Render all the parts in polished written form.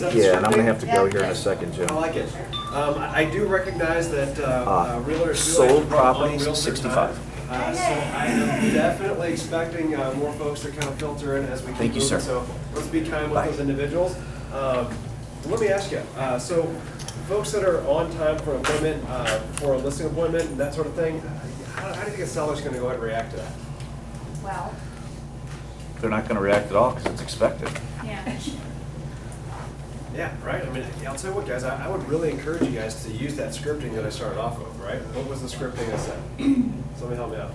Is that Yeah, and I'm scripting? gonna have to go here in a second, Jim. I like it. I do recognize that realtors sold do like to run on properties, realtor 65. time. So I am definitely expecting more folks to kind of filter in as we keep Thank you, moving. sir. So let's be kind with Bye. those individuals. Let me ask you, so folks that are on time for an appointment, for a listing appointment and that sort of thing, how do you think a seller's going to go ahead and react to that? Well, They're not gonna react at all because it's expected. yeah. Yeah, right? I mean, I'll tell you what, guys, I would really encourage you guys to use that scripting that I started off with, right? What was the scripting I said? Somebody help me out.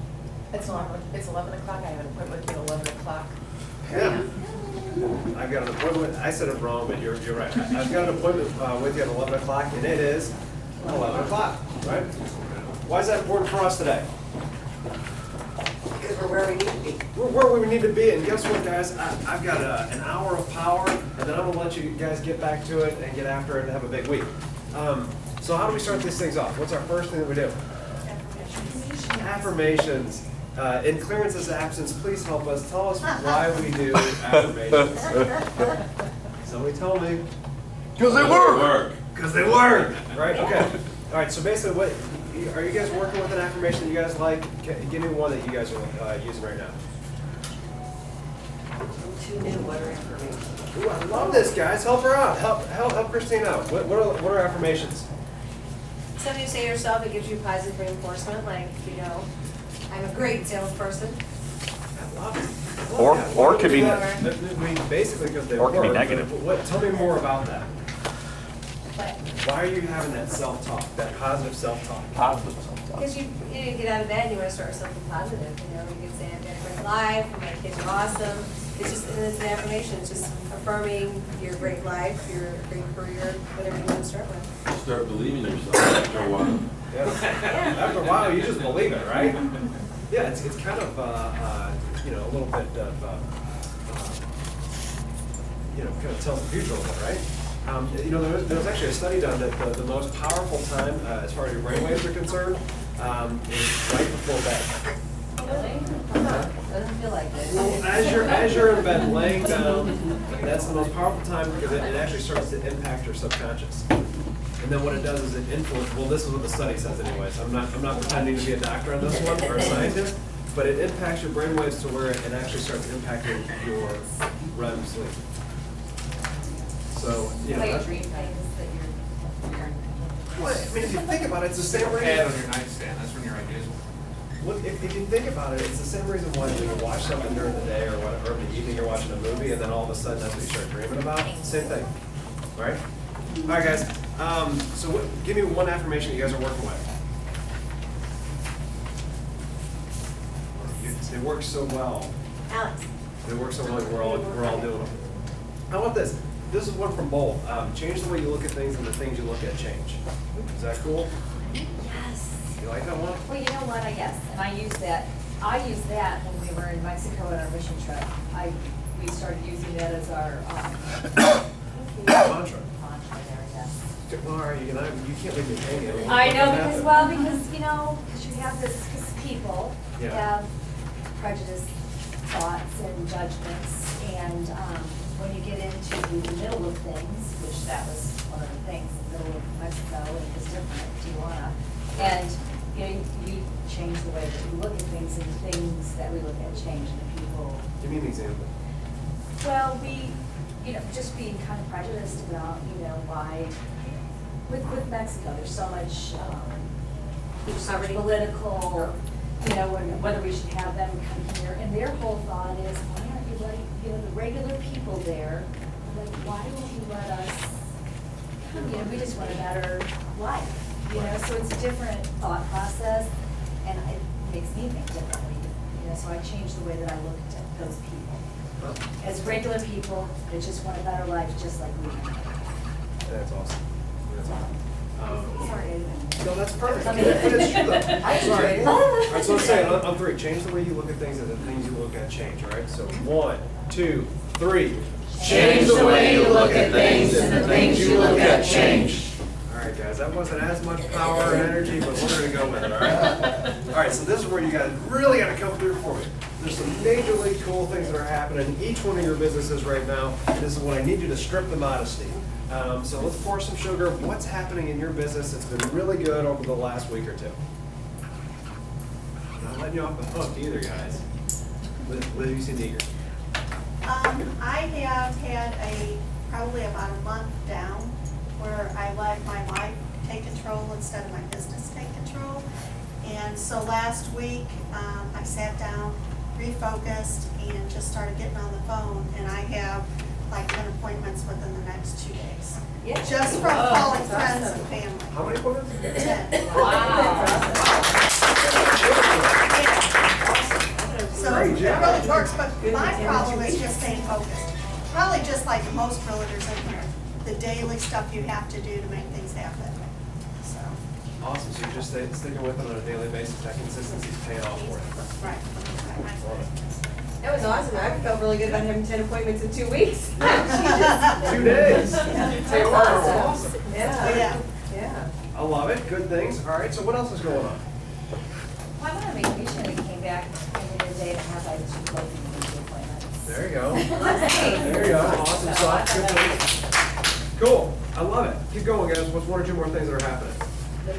It's 11 o'clock, I have an appointment with you at 11 o'clock. Yeah. I've got an appointment, I said it wrong, but you're right. I've got an appointment with you at 11 o'clock, and it is 11 o'clock, right? Why is that important for us today? Because we're where we need to be. We're where we need to be, and guess what, guys? I've got an hour of power, and then I'm gonna let you guys get back to it and get after it and have a big week. So how do we start these things off? What's our first thing that we do? Affirmations. In Clarence's absence, please help us. Tell us why we do affirmations. Somebody tell me. Because they work! Because they work! Right, okay. All right, so basically, what are you guys working with an affirmation that you guys like? Give me one that you guys are using right now. Too new, what are information? Ooh, I love this, guys. Help her out. Help Christine out. What are affirmations? Something you say to yourself, it gives you positive reinforcement, like, you know, I'm a great salesperson. I love it. I love Or- that. or What could be- I mean, basically because they or could be work, negative. but tell me more about that. But, Why are you having that self-talk, that positive self-talk? Positive self-talk. because you get out of bed and you want to start with something positive, you know, you can say, I've got a great life, my kids are awesome. It's just, and it's an affirmation, it's just affirming your great life, your great career, whatever you want to start with. Start believing in yourself after a while. Yeah. After a while, you just believe it, right? Yeah, it's kind of, you know, a little bit of, you know, kind of tells the future a little bit, right? You know, there was actually a study done that the most powerful time, as far as your brainwaves are concerned, is right before bed. Really? Doesn't feel like it. Well, as you're in bed laying down, that's the most powerful time because it actually starts to impact your subconscious. And then what it does is it influences, well, this is what the study says anyways. I'm not pretending to be a doctor on this one or a scientist, but it impacts your brainwaves to where it actually starts impacting your REM sleep. So, you know. Like that's- dream things that you're Well, I mean, if you think about it, it's the same Pad reason. on your nightstand, that's when your ideas will. Well, if you think about it, it's the same reason why you watch something during the day or whatever, or in the evening you're watching a movie, and then all of a sudden that's what you start dreaming about. Same thing, right? All right, guys. So give me one affirmation you guys are working with. They work so well. Alex. They work so well. We're all doing them. How about this? This is one from Bolt. Change the way you look at things, and the things you look at change. Is that cool? Yes. You like that one? Well, you know what, yes, and I used that when we were in Mexico on our mission trip. We started using that as our, Mantra. mantra there, yes. Well, all right, you can't leave me hanging. I know, because you know, because you have this, because people Yeah. have prejudiced thoughts and judgments, and when you get into the middle of things, which that was one of the things, the middle of Mexico, it was different, Tijuana, and you know, you change the way that you look at things, and the things that we look at change, and the people. Give me an example. Well, you know, just being kind of prejudiced about, you know, why, with Mexico, there's so much political, you know, whether we should have them come here, and their whole thought is, why aren't you letting, you know, the regular people there, like, why won't you let us come, you know, we just want a better life, you know, so it's a different thought process, and it makes me think differently, you know, so I changed the way that I looked at those people. As regular people that just want a better life, just like we do. That's awesome. That's awesome. Sorry. No, that's perfect. But it's true though. I Sorry. enjoyed it. All right, so let's say on three, change the way you look at things and the things you look at change, all right? So 1, 2, 3. Change the way you look at things and the things you look at change. All right, guys, that wasn't as much power or energy, but we're gonna go with it, all right? All right, so this is where you guys really gotta come through for me. there's some majorly cool things that are happening in each one of your businesses right now. This is when I need you to strip the modesty. So let's pour some sugar. What's happening in your business? It's been really good over the last week or two. Not letting you off the hook either, guys. Liz, you seem eager. I have had probably about a month down where I let my life take control instead of my business take control. And so last week, I sat down, refocused, and just started getting on the phone. And I have like 10 appointments within the next 2 days. Yeah. Just from calling friends and family. How many appointments? 10. So Great it job. really works, but my problem is just staying focused. Probably just like most realtors in here, the daily stuff you have to do to make things happen. So, Awesome. So you're just sticking with it on a daily basis. That consistency is paying off for you. right. Love it. That was awesome. I felt really good about having 10 appointments in 2 weeks. 2 days. Tell you what, that's awesome. Yeah. Yeah. I love it. Good things. All right. So what else is going on? Well, I went on vacation and came back in a day and a half, I had 2 closing appointments. There you go. Nice. There you go. Awesome stuff. Good things. Cool. I love it. Keep going, guys. What's 1 or 2 more things that are happening? The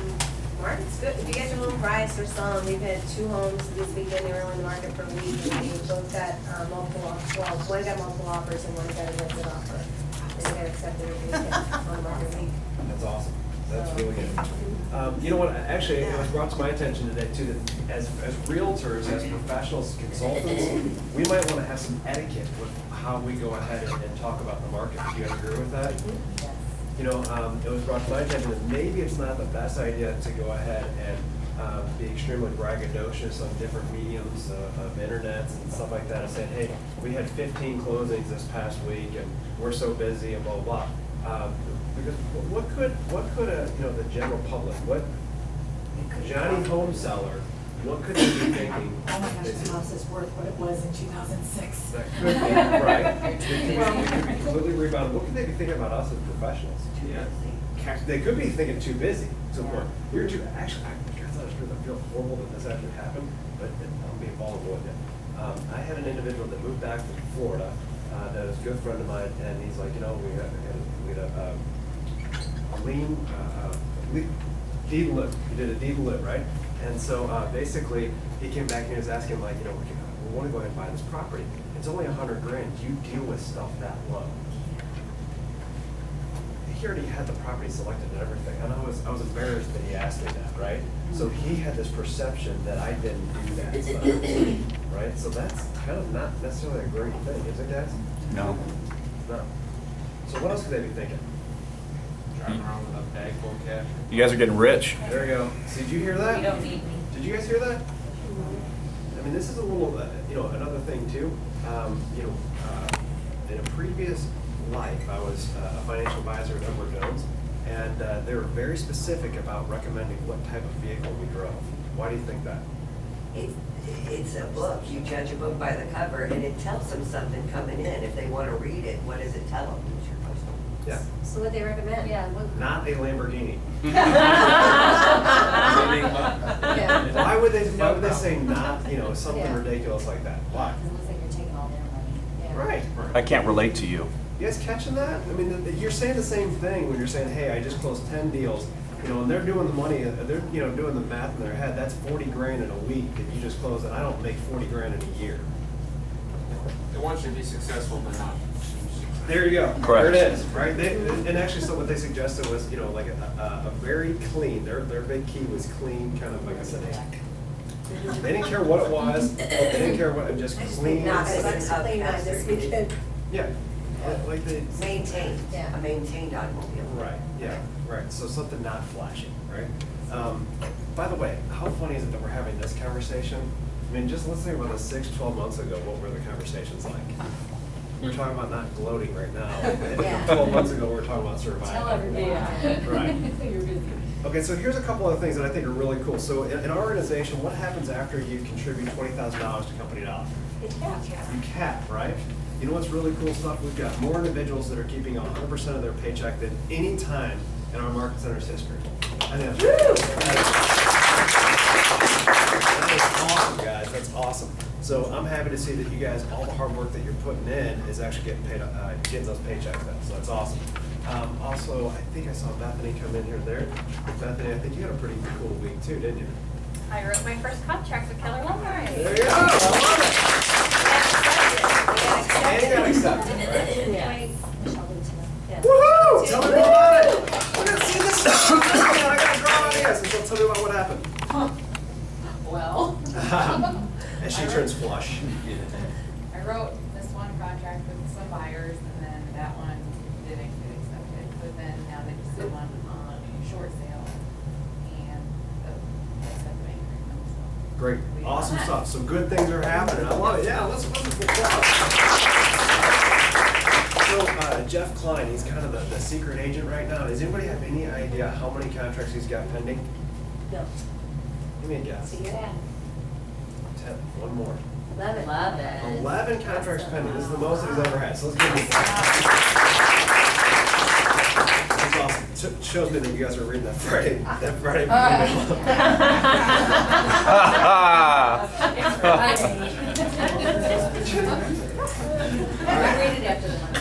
market's good. If you get your home priced or selling, we've had 2 homes this weekend. They were on the market for a week. And they both got multiple offers. Well, one got multiple offers and one got a listed offer. And they got accepted every weekend on the market week. That's awesome. That's really good. You know what? Actually, it was brought to my attention today too that as realtors, as professionals, consultants, we might want to have some etiquette with how we go ahead and talk about the market. Do you guys agree with that? You know, it was brought to my attention that maybe it's not the best idea to go ahead and be extremely braggadocious on different mediums of internets and stuff like that and saying, hey, we had 15 closings this past week and we're so busy and blah, blah, blah. Because what could the general public, what Johnny home seller, what could they be thinking? Oh my gosh, the house is worth what it was in 2006. That could be, right. They could be completely rebounded. What could they be thinking about us as professionals? They could be thinking too busy to the point. You're too, actually, I feel horrible that this actually happened, but I'm being vulnerable with it. I had an individual that moved back from Florida that is a good friend of mine, and he's like, we had a lien, deed limit. He did a deed limit, right? And so basically, he came back and he was asking, like, we want to go ahead and buy this property. It's only $100,000. Do you deal with stuff that low? He already had the property selected and everything. And I was embarrassed that he asked me that, right? So he had this perception that I didn't do that stuff, right? So that's kind of not necessarily a great thing, is it, guys? No. No. So what else could they be thinking? Driving around with a bag full of cash. You guys are getting rich. There you go. See, did you hear that? You don't need me. Did you guys hear that? I mean, this is a little, another thing too. In a previous life, I was a financial advisor at Edward Jones, and they were very specific about recommending what type of vehicle we drove. Why do you think that? It's a book. You judge a book by the cover, and it tells them something coming in. If they want to read it, what does it tell them? It's your personal. Yeah. So what they recommend? Yeah. Not a Lamborghini. Yeah. Why would they say not, something Yeah. ridiculous like that? Why? It looks like you're taking all their money. Yeah. Right. I can't relate to you. You guys catching that? I mean, you're saying the same thing when you're saying, hey, I just closed 10 deals, and they're doing the money, they're, doing the math in their head. That's $40,000 in a week that you just closed, and I don't make $40,000 in a year. They want you to be successful, but not. There you go. Correct. There it is, right? And actually, so what they suggested was, like a very clean, their big key was clean, kind of like a sedan. They didn't care what it was, they didn't care what, just clean. Not It's as a clean on this weekend. Yeah, like they. Maintained, Yeah. a maintained automobile. Right, yeah, right, so something not flashy, right? By the way, how funny is it that we're having this conversation? I mean, just let's think about this 6-12 months ago, what were the conversations like? We're talking about not gloating right now. Yeah. 12 months ago, we were talking about surviving. Tell everybody. Right. You're busy. Okay, so here's a couple of things that I think are really cool. So in our organization, what happens after you contribute $20,000 to Company Dollar? It's capped. You cap, right? You know what's really cool stuff? We've got more individuals that are keeping 100% of their paycheck than any time in our Market Center's history. I think that's awesome, guys, that's awesome. So I'm happy to see that you guys, all the hard work that you're putting in is actually getting paid, getting those paychecks now, so that's awesome. Also, I think I saw Bethany come in here there. Bethany, I think you had a pretty cool week too, didn't you? I wrote my first contract with Keller Williams. There you go, I love it. And you got accepted, right? Wait, Michelle needs to know. Yeah. Woohoo! Tell me more about it. We're gonna see this. I got a girl on this, and so tell me about what happened. Well. And she turns flush. I wrote this one contract with some buyers, and then that one didn't get accepted, but then now they just did one on short sale, and the accepted bank agreement, so. Great, awesome stuff. So good things are happening. I love it. Yeah, let's applause. So Jeff Klein, he's kind of the secret agent right now. Does anybody have any idea how many contracts he's got pending? No. Give me a guess. So you're at 10. One more. 11. 11 contracts pending. This is the most that he's ever had. So let's give him a That's awesome. Shows me that you guys are reading that Friday Read it after the month.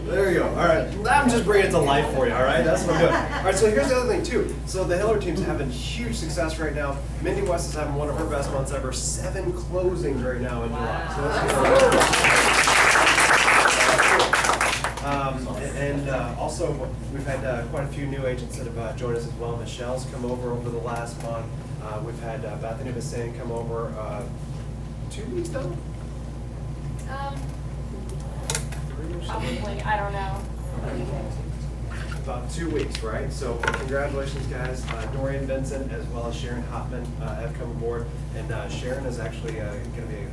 There you go. All right. I'm just bringing it to life for you. All right. That's what I'm doing. All right. So here's the other thing too. So the Hiller team's having huge success right now. Mindy West is having one of her best months ever. 7 closings right now in July. So that's good. Also, we've had quite a few new agents that have joined us as well. Michelle's come over the last month. We've had Bethany Bassan come over 2 weeks now. Probably, I don't know. About 2 weeks, right? So congratulations, guys. Dorian Vincent as well as Sharon Hopman have come aboard, and Sharon is actually going to be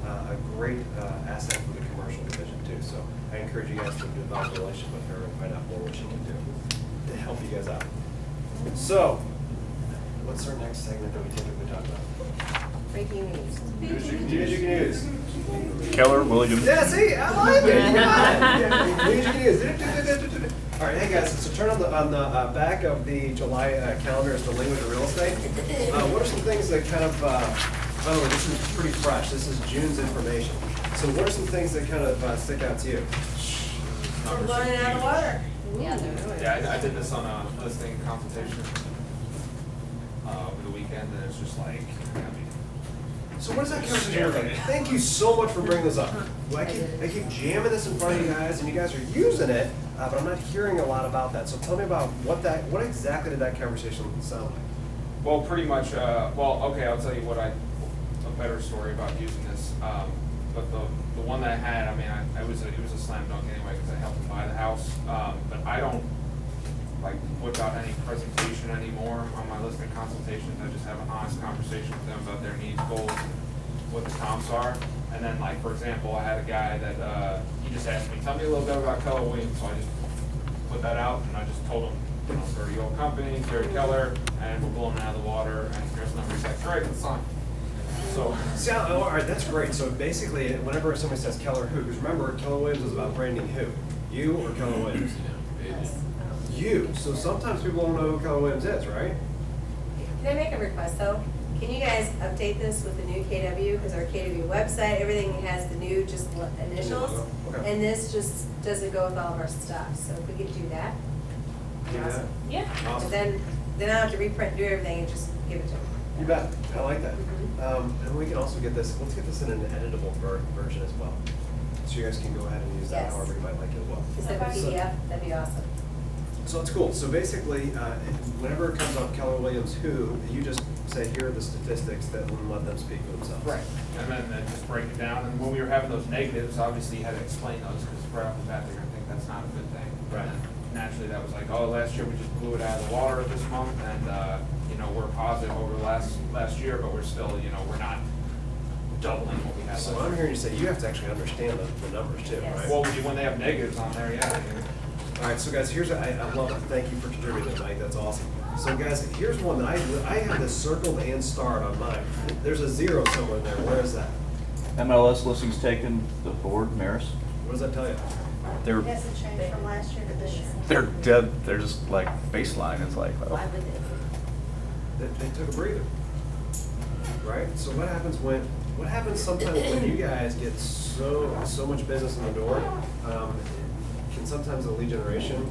a great asset for the commercial division too. So I encourage you guys to develop a relationship with her and find out more what she can do to help you guys out. So, what's our next segment that we typically talk about? Breaking news. Music news. Keller Williams. Yeah, see, I like it. You got it. Music news. All right, hey guys. So turn on the back of the July calendar is the link with the real estate. What are some things that kind of? By the way, this is pretty fresh. This is June's information. So what are some things that kind of stick out to you? We're blowing it out of the water. Yeah, I did this on a listing consultation over the weekend, and it's just like, I mean, So what does that conversation look like? Thank you so much for bringing this up. Well, I keep jamming this in front of you guys, and you guys are using it, but I'm not hearing a lot about that. So tell me about what exactly did that conversation sound like? well, pretty much, okay, I'll tell you a better story about using this. But the one that I had, I mean, it was a slam dunk anyway, because I helped them buy the house. But I don't like whip out any presentation anymore on my listing consultations. I just have an honest conversation with them about their needs, goals, what the comps are. And then, like, for example, I had a guy that he just asked me, tell me a little bit about Keller Williams. So I just put that out, and I just told him, 30-year-old company, Terry Keller, and we're blowing it out of the water, and here's the number. He's like, great, let's sign. So, See, all right, that's great. So basically, whenever somebody says Keller who, because remember, Keller Williams is about branding who? You or Keller Williams? You. So sometimes people don't know who Keller Williams is, right? Can I make a request though? Can you guys update this with the new KW, because our KW website, everything has the new just initials. Okay. And this just doesn't go with all of our stuff, so if we could do that. Do that? Awesome. Yeah. But Awesome. then I don't have to reprint, do everything, and just give it to them. You bet. I like that. Mhm. And we can also get this, let's get this in an editable version as well. So you guys can go ahead and use that Yes. however you might like it as well. Instead of a So- PDF, that'd be awesome. So it's cool. So basically, whenever it comes up Keller Williams who, you just say, here are the statistics that will let them speak for themselves. right. And then just break it down. And when we were having those negatives, obviously you had to explain those, because right off the bat, they're gonna think that's not a good thing. Right. And naturally, that was like, oh, last year we just blew it out of the water this month, and, we're positive over last year, but we're still, we're not doubling what we had last So year. I'm hearing you say, you have to actually understand the numbers too, Yes. right? Well, when they have negatives on there, yeah. All right, so guys, here's, I love it. Thank you for contributing, Mike. That's awesome. So guys, here's one that I have this circled and starred on mine. There's a 0 somewhere in there. Where is that? MLS listings taken, the board, Maris. What does that tell you? They're It hasn't changed from last year to this year. they're dead. They're just like baseline. It's like, oh. Why would they? They took a breather. right? So what happens sometimes when you guys get so much business in the door? Can sometimes the lead generation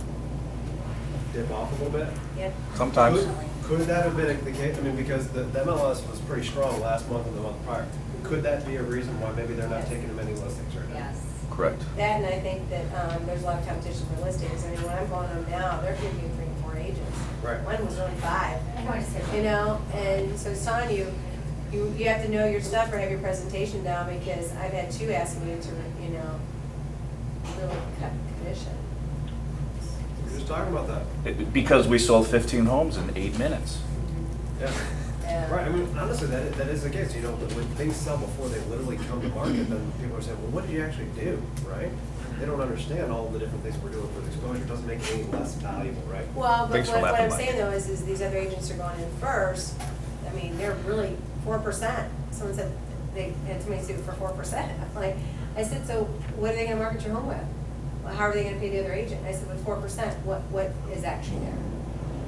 dip off a little bit? Yeah. Sometimes. Could that have been the case? I mean, because the MLS was pretty strong last month and the month prior. Could that be a reason why maybe they're not taking as many listings right now? Yes. Correct. That, and I think that there's a lot of competition for listings. I mean, when I'm going on now, they're giving you 3 and 4 agents. Right. One was only 5. I'm going to say. You know, and so it's telling you, you have to know your stuff or have your presentation down, because I've had 2 ask me to, you know, really cut commission. We're just talking about that. Because we sold 15 homes in 8 minutes. Yeah. Yeah. Right, I mean, honestly, that is the case, you know, when things sell before they literally come to market, then people are saying, well, what did you actually do, right? They don't understand all the different things we're doing for the exposure, it doesn't make it any less valuable, right? Well, but Thanks for what laughing, I'm Mike. saying though is these other agents are going in first. I mean, they're really 4%. Someone said they had somebody sue for 4%. I'm like, I said, so what are they gonna market your home with? Well, how are they gonna pay the other agent? I said, with 4%, what is actually there?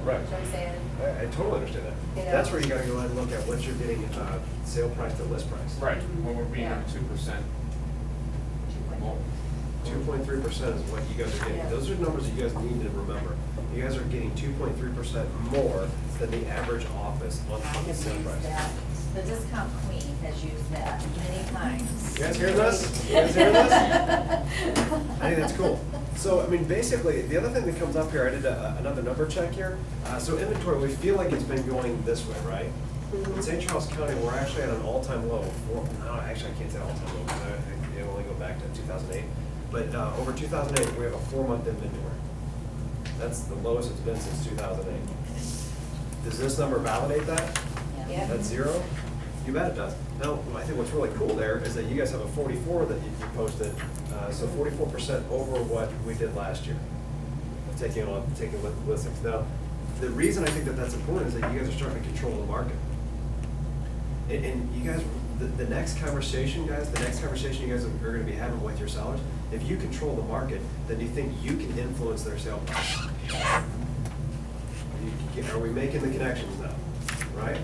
Right. You know what I'm saying? I totally understand that. You know? That's where you gotta go ahead and look at what you're getting, sale price to list price. Right, when we're being Yeah. at 2%. Well, 2.3% is what you guys are getting. Yeah. Those are numbers that you guys need to remember. You guys are getting 2.3% more than the average office on the sale price. The discount queen has used that many times. You guys hear this? You guys hear this? I think that's cool. So, I mean, basically, the other thing that comes up here, I did another number check here. So inventory, we feel like it's been going this way, right? In St. Charles County, we're actually at an all-time low. Actually, I can't say all-time low, because I only go back to 2008. But over 2008, we have a 4-month inventory. That's the lowest it's been since 2008. Does this number validate that? Yeah. That's 0? You bet it does. Now, I think what's really cool there is that you guys have a 44 that you posted, so 44% over what we did last year, taking listings. Now, the reason I think that that's important is that you guys are starting to control the market. And you guys, the next conversation, guys, you guys are going to be having with your sellers, if you control the market, then do you think you can influence their sale price? Are we making the connections now, right?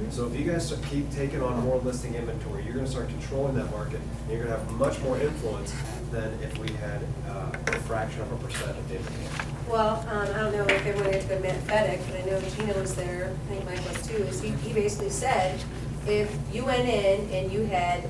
So if you guys keep taking on more listing inventory, you're gonna start controlling that market, and you're gonna have much more influence than if we had a fraction of a percent of the inventory. Well, I don't know if everyone had been met FedEx, but I know Gina was there, I think Mike was too, is he basically said, if you went in and you had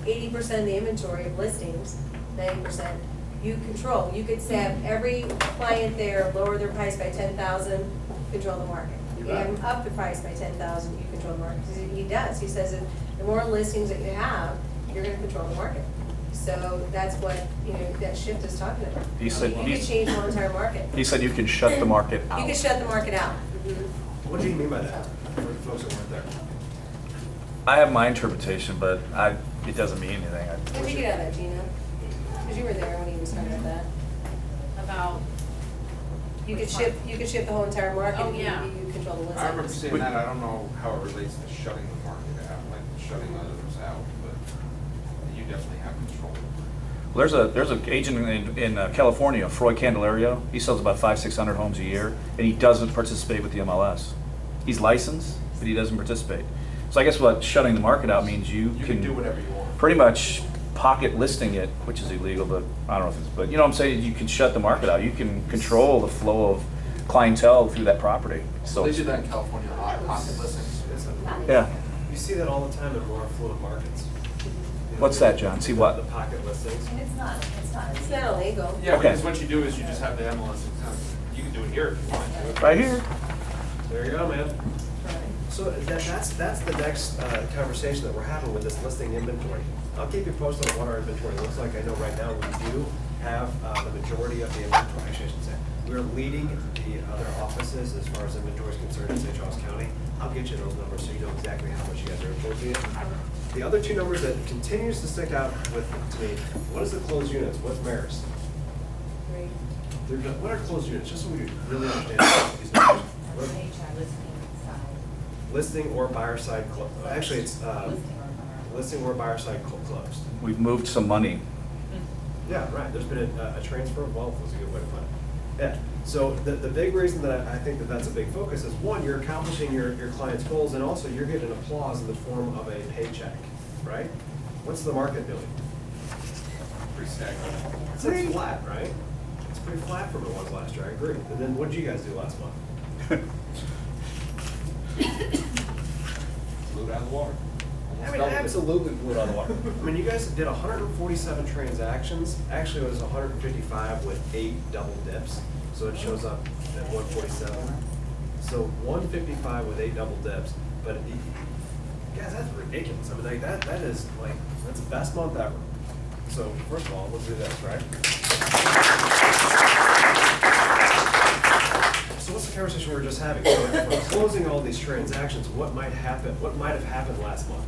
80% of the inventory of listings, 90%, you control. You could have every client there lower their price by 10,000, control the market. You You bet. have them up the price by 10,000, you control the market. 'Cause he does. He says that the more listings that you have, you're going to control the market. So that's what, you know, that shift is talking about. He said You could he's- change the whole entire market. He said you can shut the market out. You could shut the market out. What do you mean by that, for the folks that weren't there? I have my interpretation, but it doesn't mean anything. Where'd you get out of that, Gina? Because you were there when he was talking about that. About, You could shift the whole entire market Oh, if yeah. you control the listings. I remember saying that, I don't know how it relates to shutting the market out, like shutting others out, but you definitely have control. Well, there's an agent in California, Froy Candelario. He sells about 500-600 homes a year, and he doesn't participate with the MLS. He's licensed, but he doesn't participate. So I guess what shutting the market out means You can do whatever you want. pretty much pocket listing it, which is illegal, but I don't know if it's, but you know what I'm saying? You can shut the market out. You can control the flow of clientele through that property. So They do that in California, a lot, pocket listings. yeah. You see that all the time in more affluent markets. You know, What's that, John? See what? The pocket listings. And it's not. It's not illegal. Yeah, Okay. because what you do is you just have the MLS account. You can do it here if you want to. Right here. There you go, man. So that's the next conversation that we're having with this listing inventory. I'll keep you posted on what our inventory looks like. I know right now we do have the majority of the inventory, actually I should say. We're leading the other offices as far as inventory is concerned in St. Charles County. I'll get you those numbers so you know exactly how much you guys are importing it. The other 2 numbers that continues to stick out with to me, what is the closed units? What's Maris? What are closed units? Just so we really understand these numbers. What- Listing or buyer side, actually it's listing or buyer side closed. We've moved some money. Yeah, right, there's been a transfer of wealth was a good way to put it. Yeah, so the big reason that I think that that's a big focus is, one, you're accomplishing your client's goals, and also you're getting applause in the form of a paycheck, right? What's the market doing? Pretty stagnant. It's like flat, right? It's pretty flat from what it was last year, I agree. And then what did you guys do last month? Blew it out of the water. I Almost mean, doubled it. absolutely blew it out of the water. I mean, you guys did 147 transactions. Actually, it was 155 with 8 double dips, so it shows up at 147. So 155 with 8 double dips, but guys, that's ridiculous. I mean, like, that is like, that's the best month ever. So first of all, let's do this, right? So what's the conversation we were just having? So if we're closing all these transactions, what might happen? What might have happened last month?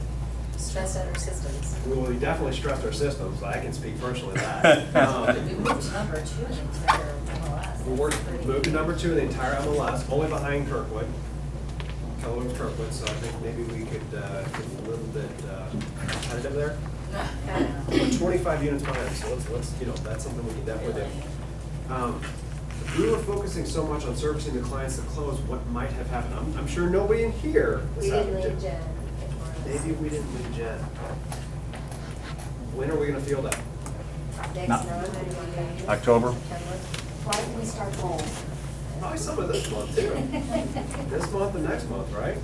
Stress out our systems. Well, we definitely stressed our systems. I can speak personally to that. We moved to number 2 in the entire MLS. We moved to number 2 in the entire MLS, only behind Kirkwood. Keller Kirkwood, so I think maybe we could get a little bit competitive there. We're 25 units behind, so let's that's something we can definitely do. We were focusing so much on servicing the clients that close. What might have happened? I'm sure nobody in here was We didn't happening leave to. Jen. Maybe we didn't leave Jen. When are we gonna feel that? Next Not- month, maybe October. September. Why didn't we start gold? Probably some of this month too. This month and next month, right?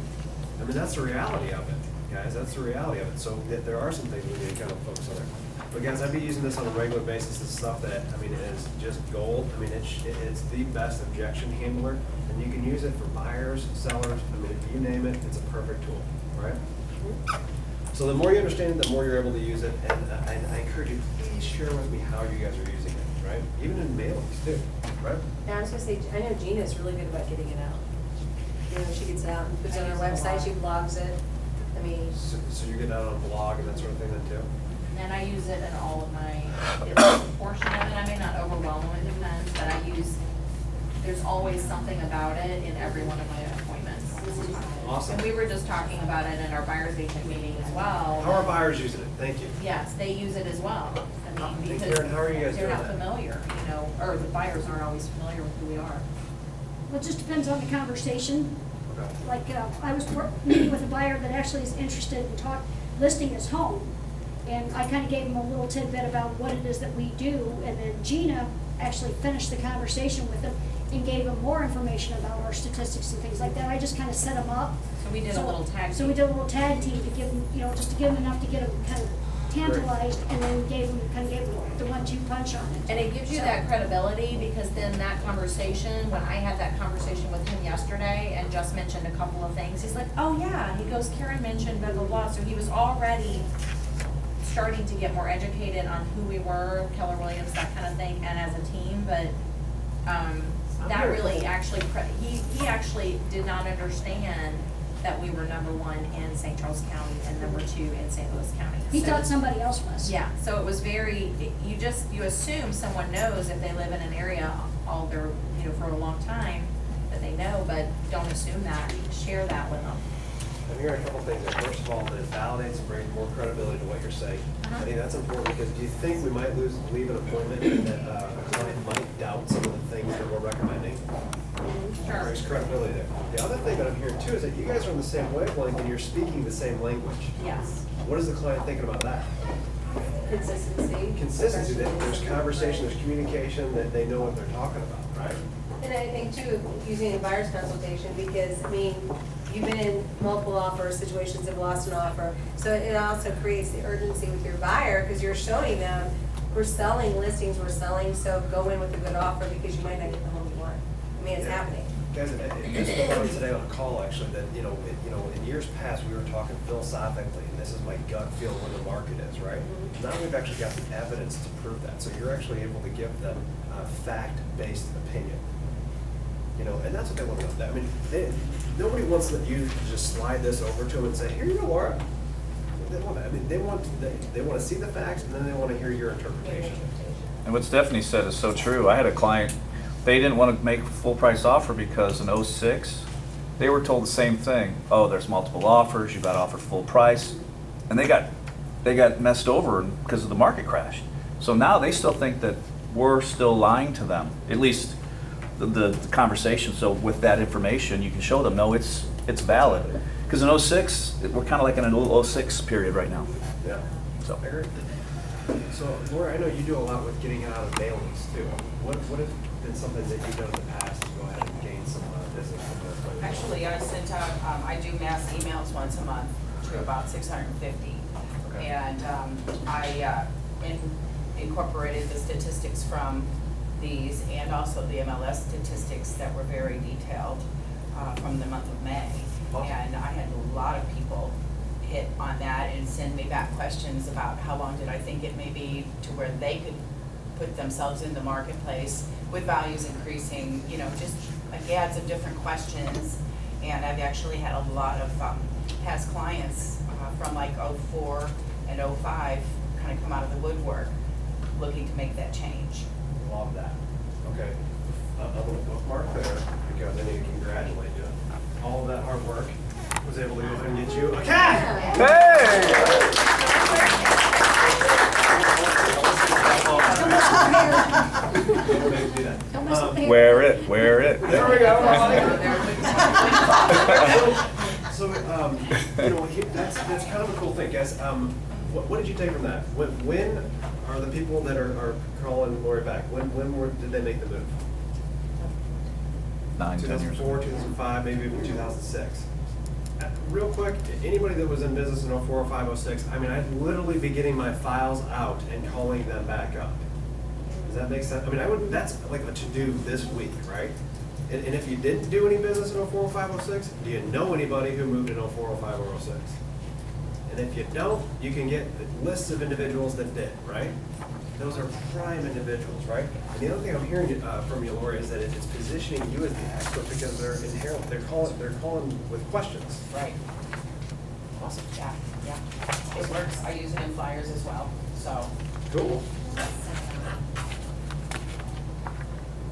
I mean, that's the reality of it, guys. That's the reality of it. So there are some things we need to kind of focus on there. But guys, I'd be using this on a regular basis. This stuff that, I mean, it is just gold. I mean, it's the best objection handler, and you can use it for buyers, sellers. I mean, if you name it, it's a perfect tool, right? So the more you understand, the more you're able to use it. And I encourage you, please share with me how you guys are using it, right? Even in mailings too, right? Now, I was gonna say, I know Gina's really good about getting it out. You know, she gets it out and puts it on her website, she blogs it. I mean, So you get out on a blog and that sort of thing then too? And I use it in all of my, it's a portion of it, I may not overwhelm them, it depends, but there's always something about it in every one of my appointments. Awesome. And we were just talking about it in our buyer's agent meeting as well. How are buyers using it? Thank you. Yes, they use it as well. I mean, Hey, because Karen, how are you guys they're doing not that? familiar, or the buyers aren't always familiar with who we are. Well, it just depends on the conversation. Okay. Like, I was meeting with a buyer that actually is interested in listing his home. And I kind of gave him a little tidbit about what it is that we do. And then Gina actually finished the conversation with him and gave him more information about our statistics and things like that. I just kind of set him up. So we did a little tag So we team. did a little tag team to give him, just to give him enough to get him kind of tantalized. And then gave him the 1-2 punch on it. And it gives you So- that credibility, because then that conversation, when I had that conversation with him yesterday and just mentioned a couple of things, he's like, oh yeah, he goes, Karen mentioned blah, blah, blah. So he was already starting to get more educated on who we were, Keller Williams, that kind of thing, and as a team, but, that really actually, he actually did not understand that we were number 1 in St. Charles County and number 2 in St. Louis County. He So- thought somebody else was. Yeah, so it was very, you assume someone knows if they live in an area all their, for a long time, that they know, but don't assume that, share that with them. I'm hearing a couple things there. First of all, that it validates and brings more credibility to what you're saying. I think that's important, because do you think we might leave an appointment that a client might doubt some of the things that we're recommending? Sure. Brings credibility there. The other thing that I'm hearing too is that you guys are on the same wavelength and you're speaking the same language. Yes. What is the client thinking about that? consistency. Consistency, that there's conversation, there's communication, that they know what they're talking about, right? And I think too, using a buyer's consultation, because, I mean, you've been in multiple offer situations, have lost an offer. So it also creates the urgency with your buyer, because you're showing them, we're selling listings, we're selling, so go in with a good offer, because you might not get the home you want. I mean, it's Yeah. happening. Guys, this was brought up today on a call, actually, that, in years past, we were talking philosophically, and this is my gut feel where the market is, right? Now we've actually got the evidence to prove that, so you're actually able to give them a fact-based opinion. And that's what they want to know. I mean, nobody wants you to just slide this over to them and say, here you go, Laura. They want to see the facts, and then they want to hear your interpretation. And what Stephanie said is so true. I had a client, they didn't want to make a full price offer because in '06, they were told the same thing. Oh, there's multiple offers, you got offered full price. And they got messed over because of the market crash. So now they still think that we're still lying to them. At least the conversation. So with that information, you can show them, no, it's valid. Because in '06, we're kind of like in an '06 period right now. Yeah. So. I agree. So, Laura, I know you do a lot with getting out of mailings too. What has been something that you've done in the past to go ahead and gain some business from this? Actually, I sent out, I do mass emails once a month to about 650. Okay. And I incorporated the statistics from these and also the MLS statistics that were very detailed from the month of May. Awesome. And I had a lot of people hit on that and send me back questions about how long did I think it may be to where they could put themselves in the marketplace with values increasing, you know, just like gads of different questions. And I've actually had a lot of past clients from like '04 and '05 kind of come out of the woodwork looking to make that change. Love that. Okay. I'm going to bookmark there because I need to congratulate you. All of that hard work was able to go ahead and get you a cat. Hey! Wear it. There we go. So, you know, that's kind of a cool thing, guys. What did you take from that? When are the people that are calling Lori back? When did they make the move? 9, 10 years 2004, ago. 2005, maybe even 2006. Real quick, anybody that was in business in 04, 05, 06, I mean, I'd literally be getting my files out and calling them back up. Does that make sense? I mean, that's like a to-do this week, right? And if you didn't do any business in 04, 05, 06, do you know anybody who moved in 04, 05, or 06? And if you don't, you can get lists of individuals that did, right? Those are prime individuals, right? And the other thing I'm hearing from you, Lori, is that it's positioning you as the expert because they're calling with questions. Right. Awesome. Yeah. It works. I use it in flyers as well, so. Cool.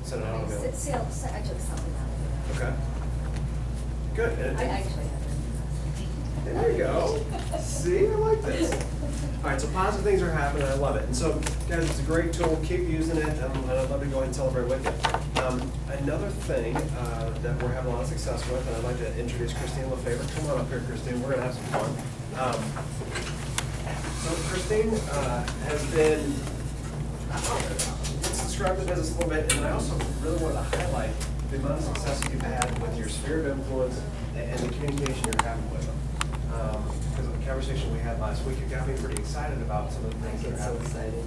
Send it out of mail. I took something out of Okay. Good. And it. I actually have there you go. See, I like this. All right, so positive things are happening. I love it. And so, guys, it's a great tool. Keep using it, and I'd love to go ahead and celebrate with you. Another thing that we're having a lot of success with, and I'd like to introduce Christine Lefevre. Come on up here, Christine. We're going to have some fun. So Christine has been, let's describe the business a little bit, and I also really wanted to highlight the amount of success you've had with your sphere of influence and the communication you're having with them. Because of the conversation we had last week, it got me pretty excited about some of the things that are I'm so happening.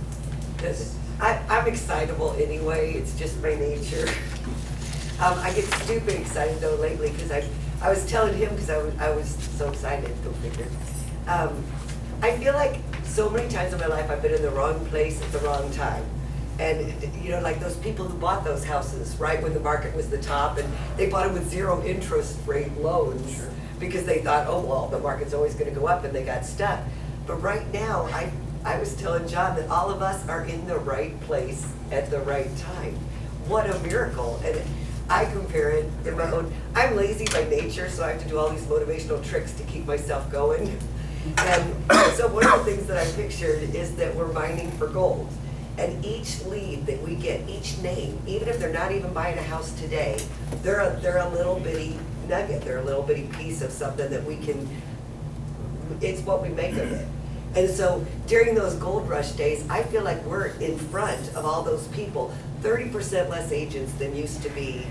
excited. I'm excitable anyway, it's just my nature. I get stupid excited though lately because I was telling him because I was so excited, go figure. I feel like so many times in my life I've been in the wrong place at the wrong time. And, you know, like those people who bought those houses, right, when the market was the top, and they bought them with 0 interest rate loans. Sure. Because they thought, oh, well, the market's always gonna go up, and they got stuck. But right now, I was telling John that all of us are in the right place at the right time. What a miracle. And I compare it in my own, I'm lazy by nature, so I have to do all these motivational tricks to keep myself going. And so one of the things that I pictured is that we're mining for gold. And each lead that we get, each name, even if they're not even buying a house today, they're a little bitty nugget, they're a little bitty piece of something that we can, it's what we make of it. And so during those gold rush days, I feel like we're in front of all those people, 30% less agents than used to be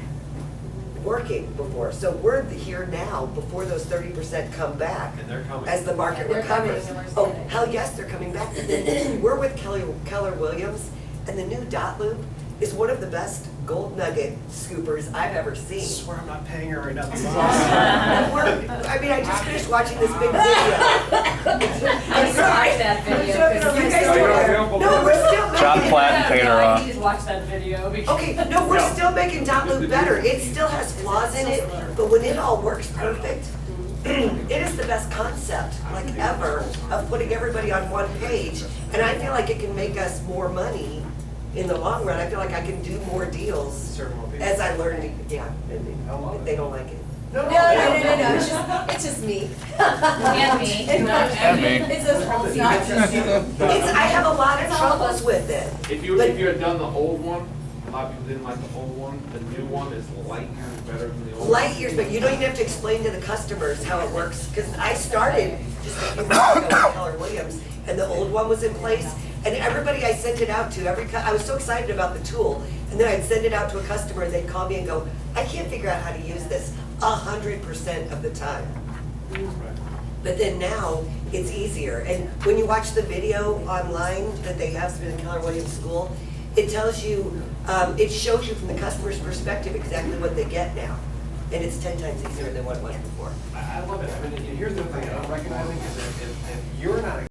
working before. So we're here now before those 30% come back. And they're coming. As the market And they're recovers. coming, and we're Oh, seeing it. hell yes, they're coming back. We're with Keller Williams, and the new dot loop is one of the best gold nugget scoopers I've ever I seen. swear I'm not paying her right now. This is And awesome. I mean, I just finished watching this big video. I'm sorry that video. You guys don't, no, we're still John making, Platt and Taylor on. Please watch that video because. okay, no, we're still making dot loop better. It still has flaws in it, but when it all works perfect, it is the best concept, like ever, of putting everybody on one page. And I feel like it can make us more money in the long run. I feel like I can do more deals Serve more people. as I learn to, yeah, I love and it. they don't like it. No, it's just me. And me. And me. It's just whole I have a lot of troubles with it. If you had done the old one, a lot of people didn't like the old one. The new one is light years better than the old one. Light years, but you don't even have to explain to the customers how it works, because I started just a few months ago with Keller Williams, and the old one was in place, and everybody I sent it out to, I was so excited about the tool, and then I'd send it out to a customer, and they'd call me and go, I can't figure out how to use this 100% of the time. But then now, it's easier, and when you watch the video online that they have through the Keller Williams School, it tells you, it shows you from the customer's perspective exactly what they get now. And it's 10 times easier than what it was before. I love it. I mean, here's the thing I'm recognizing is that if you're not